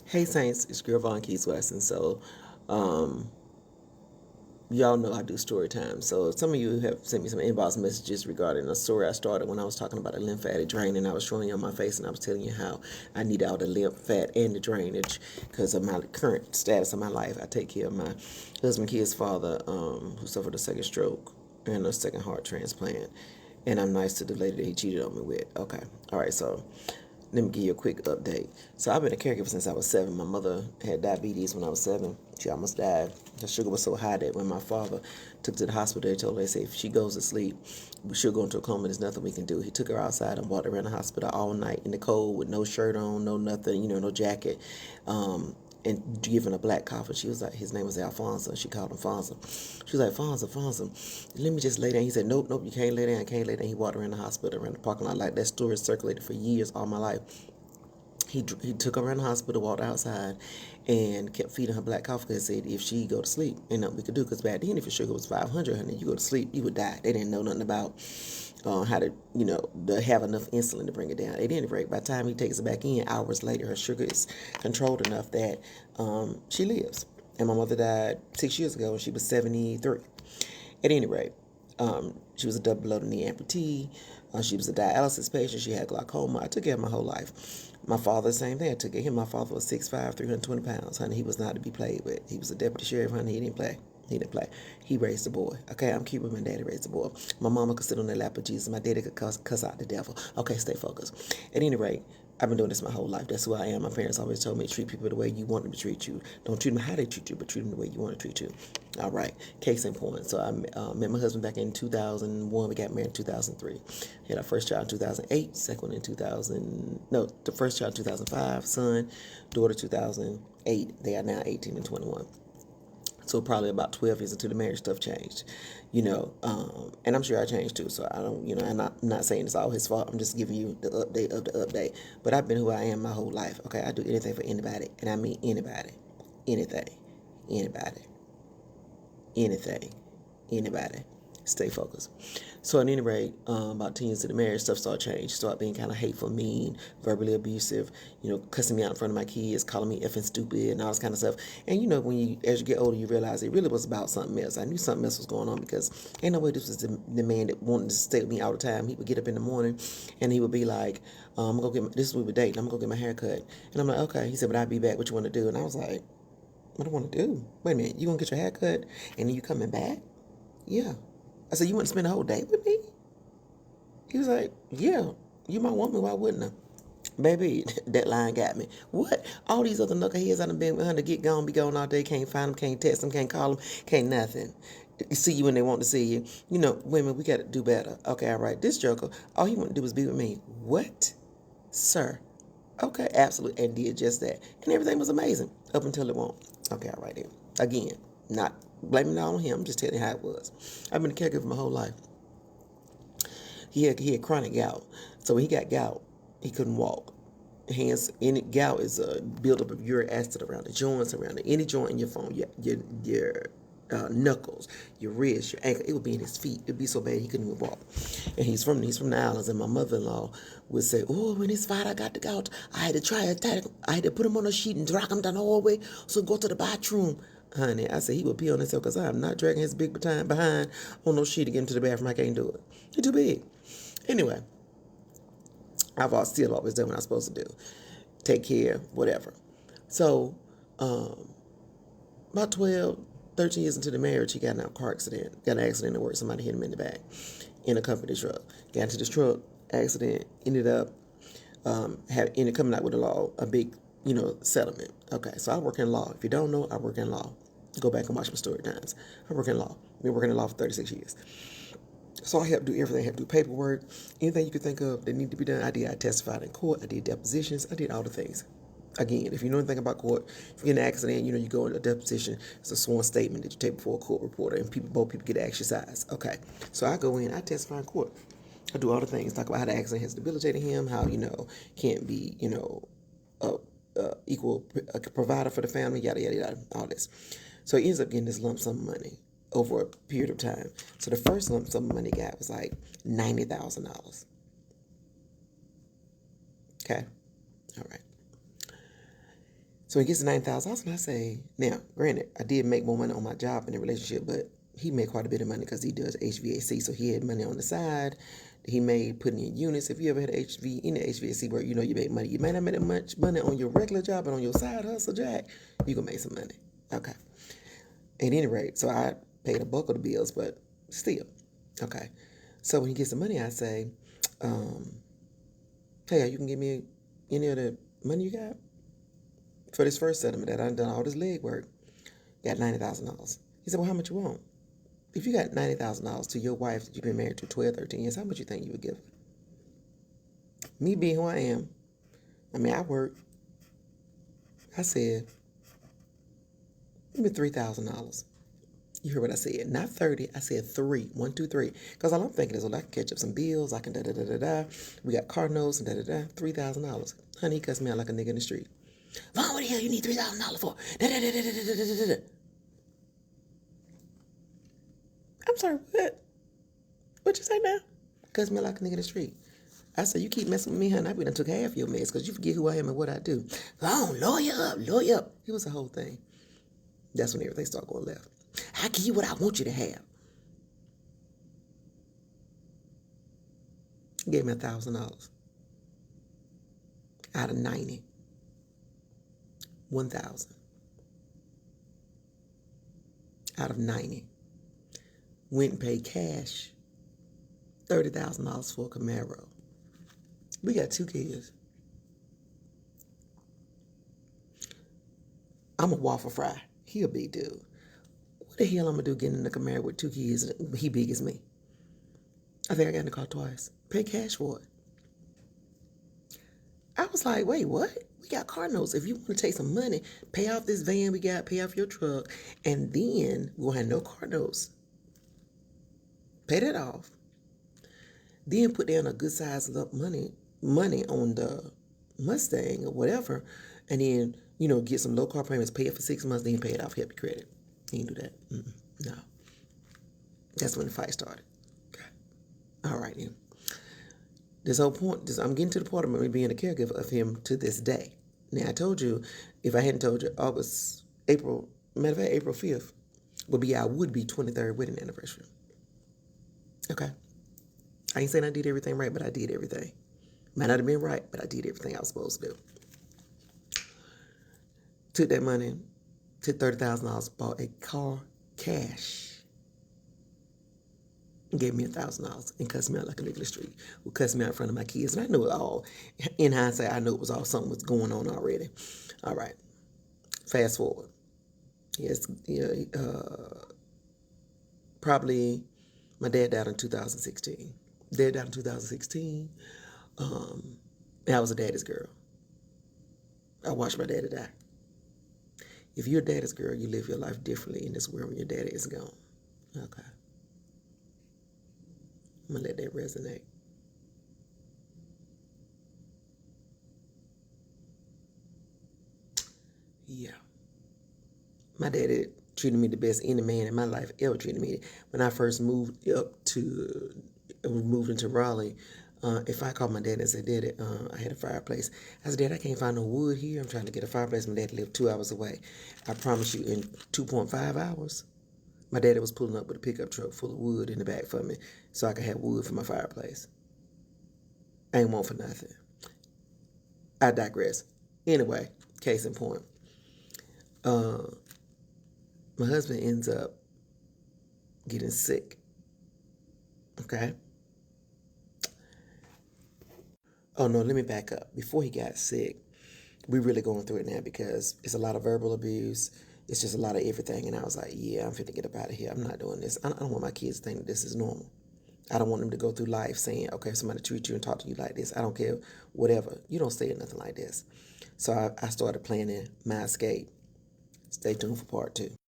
Hey Saints, it's your girl Von Keys Weston. So, um, y'all know I do story time. So, some of you have sent me some inbox messages regarding a story I started when I was talking about a lymphatic drain, and I was showing you on my face, and I was telling you how I need all the lymph, fat, and the drainage because of my current status of my life. I take care of my husband, kid's father, who suffered a second stroke and a second heart transplant, and I'm nice to the lady that he cheated on me with. Okay, all right, so. Let me give you a quick update. So I've been a caregiver since I was 7. My mother had diabetes when I was 7. She almost died. Her sugar was so high that when my father took her to the hospital, they told her, they said, if she goes to sleep, she'll go into a coma. There's nothing we can do. He took her outside and walked around the hospital all night in the cold with no shirt on, no nothing, no jacket. And giving a black coffin. She was like, his name was Alfonso. She called him Fonzo. She was like, Fonzo, let me just lay down. He said, nope, you can't lay down, I can't lay down. He walked around the hospital, around the parking lot. Like that story circulated for years, all my life. He took her around the hospital, walked outside, and kept feeding her black coffee because said if she go to sleep, ain't nothing we could do. Because back then, if your sugar was 500, honey, you go to sleep, you would die. They didn't know nothing about how to have enough insulin to bring it down. At any rate, by the time he takes it back in, hours later, her sugar is controlled enough that she lives. And my mother died 6 years ago, and she was 73. At any rate, she was a double below the knee amputee. She was a dialysis patient. She had glaucoma. I took care of her my whole life. My father, same thing. I took care of him. My father was 6'5", 320 pounds. Honey, he was not to be played with. He was a deputy sheriff, honey. He didn't play. He didn't play. He raised a boy. Okay, I'm keeping my daddy raised a boy. My mama could sit on the lap of Jesus. My daddy could cuss out the devil. Okay, stay focused. At any rate, I've been doing this my whole life. That's who I am. My parents always told me treat people the way you want them to treat you. Don't treat them how they treat you, but treat them the way you want to treat you. All right. Case in point. So I met my husband back in 2001. We got married in 2003. Had our first child in 2008. Second one in 2000. No, the first child in 2005. Son, daughter 2008. They are now 18 and 21. So probably about 12 years into the marriage, stuff changed, and I'm sure I changed too. So I don't, I'm not saying it's all his fault. I'm just giving you the update of the update. But I've been who I am my whole life. Okay, I do anything for anybody, and I mean anybody, anything, anybody, anything, anybody. Stay focused. So at any rate, about 10 years into the marriage, stuff started changing. Started being kind of hateful, mean, verbally abusive, cussing me out in front of my kids, calling me effing stupid and all this kind of stuff. And when as you get older, you realize it really was about something else. I knew something else was going on because ain't no way this was the man that wanted to stay with me all the time. He would get up in the morning and he would be like, I'm going to get this is we were dating, I'm going to go get my hair cut. And I'm like, okay. He said, but I'll be back. What you want to do? And I was like, what do I want to do? Wait a minute, you going to get your hair cut and then you coming back? Yeah. I said, you want to spend the whole day with me? He was like, yeah, you my woman, why wouldn't I? Baby, that line got me. What? All these other knuckleheads I done been with her to get gone, be gone all day, can't find them, can't text them, can't call them, can't nothing. See you when they want to see you. Women, we got to do better. Okay, all right. This joker, all he want to do is be with me. What? Sir. Okay, absolutely. And did just that. And everything was amazing up until it won't. Okay, all right then. Again, not blaming it all on him, just telling you how it was. I've been a caregiver my whole life. He had chronic gout. So when he got gout, he couldn't walk. Hence, any gout is a buildup of uric acid around the joints, around any joint in your phone, your knuckles, your wrist, your ankle. It would be in his feet. It'd be so bad he couldn't even walk. And he's from the islands. And my mother-in-law would say, "Oh, when his father got the gout, I had to I had to put him on a sheet and drag him down the hallway so go to the bathroom." Honey, I said he would pee on himself because I am not dragging his big behind on no sheet to get him to the bathroom. I can't do it. He's too big. Anyway, I've still always done what I'm supposed to do. Take care, whatever. So, about 12, 13 years into the marriage, he got in a car accident. Got in an accident at work. Somebody hit him in the back in a company truck. Got into this truck, accident, ended up ended coming out with a big, settlement. Okay, so I work in law. If you don't know, I work in law. Go back and watch my story times. I work in law. I've been working in law for 36 years. So I help do everything. I help do paperwork, anything you could think of that need to be done. I did. I testified in court. I did depositions. I did all the things. Again, if you know anything about court, if you get in an accident, you go in a deposition. It's a sworn statement that you take before a court reporter, and both people get exercise. Okay, so I go in. I testify in court. I do all the things. Talk about how the accident has debilitated him. How can't be a, equal provider for the family. Yada yada yada. All this. So he ends up getting this lump sum of money over a period of time. So the first lump sum of money he got was like $90,000. Okay, all right. So he gets to $90,000, and I say, now, granted, I did make more money on my job in the relationship, but he made quite a bit of money because he does HVAC, so he had money on the side. He made putting in units. If you ever had in the HVAC work, you know you make money. You may not make that much money on your regular job, but on your side hustle, Jack, you can make some money. Okay. At any rate, so I paid a bulk of the bills, but still, okay. So when he gets the money, I say, hey, you can give me any of the money you got for this first settlement that I've done all this leg work. Got $90,000. He said, well, how much you want? If you got $90,000 to your wife that you've been married to 12, 13 years, how much you think you would give her? Me being who I am, I work. I said, give me $3,000. You heard what I said. Not 30. I said 3. 1, 2, 3. Because all I'm thinking is, well, I can catch up some bills. I can da-da-da-da-da. We got car notes and da-da-da. $3,000. Honey, he cussed me out like a nigga in the street. Vaughn, what the hell you need $3,000 for? Da-da-da-da-da-da-da-da. I'm sorry, what? What you say now? Cuss me out like a nigga in the street. I said, you keep messing with me, honey, I done took half your mess because you forget who I am and what I do. Vaughn, lawyer up, lawyer up. It was the whole thing. That's when everything started going left. I give you what I want you to have. He gave me $1,000 out of 90. 1,000 out of 90. Went and paid cash $30,000 for a Camaro. We got 2 kids. I'm a waffle fry. He a big dude. What the hell I'm gonna do getting in the Camaro with 2 kids? He big as me. I think I got in the car twice. Pay cash for it. I was like, wait, what? We got car notes. If you want to take some money, pay off this van we got, pay off your truck, and then we'll have no car notes. Pay that off. Then put down a good size money on the Mustang or whatever, and then, get some low car payments, pay it for 6 months, then pay it off, help your credit. You didn't do that. No. That's when the fight started. Okay. All right, then. This whole point, I'm getting to the point of me being a caregiver of him to this day. Now, I told you, if I hadn't told you, April 5th would be 23rd wedding anniversary. Okay. I ain't saying I did everything right, but I did everything. Might not have been right, but I did everything I was supposed to do. Took that money, took $30,000, bought a car cash. Gave me $1,000 and cussed me out like a nigga in the street. Who cussed me out in front of my kids. And I knew it all. In hindsight, I knew it was all something was going on already. All right. Fast forward. Yes, probably my dad died in 2016. Dad died in 2016. And I was a daddy's girl. I watched my daddy die. If you're a daddy's girl, you live your life differently in this world when your daddy is gone. Okay. I'm going to let that resonate. Yeah. My daddy treated me the best any man in my life ever treated me. When I first moved into Raleigh, if I called my dad and said, Daddy, I had a fireplace. I said, Dad, I can't find no wood here. I'm trying to get a fireplace. My dad lived 2 hours away. I promise you, in 2.5 hours, my daddy was pulling up with a pickup truck full of wood in the back for me so I could have wood for my fireplace. I ain't want for nothing. I digress. Anyway, case in point. My husband ends up getting sick. Okay? Oh, no, let me back up. Before he got sick, we're really going through it now because it's a lot of verbal abuse. It's just a lot of everything. And I was like, yeah, I'm fit to get up out of here. I'm not doing this. I don't want my kids to think that this is normal. I don't want them to go through life saying, okay, if somebody treats you and talk to you like this, I don't care, whatever. You don't say nothing like this. So I started planning my escape. Stay tuned for part 2.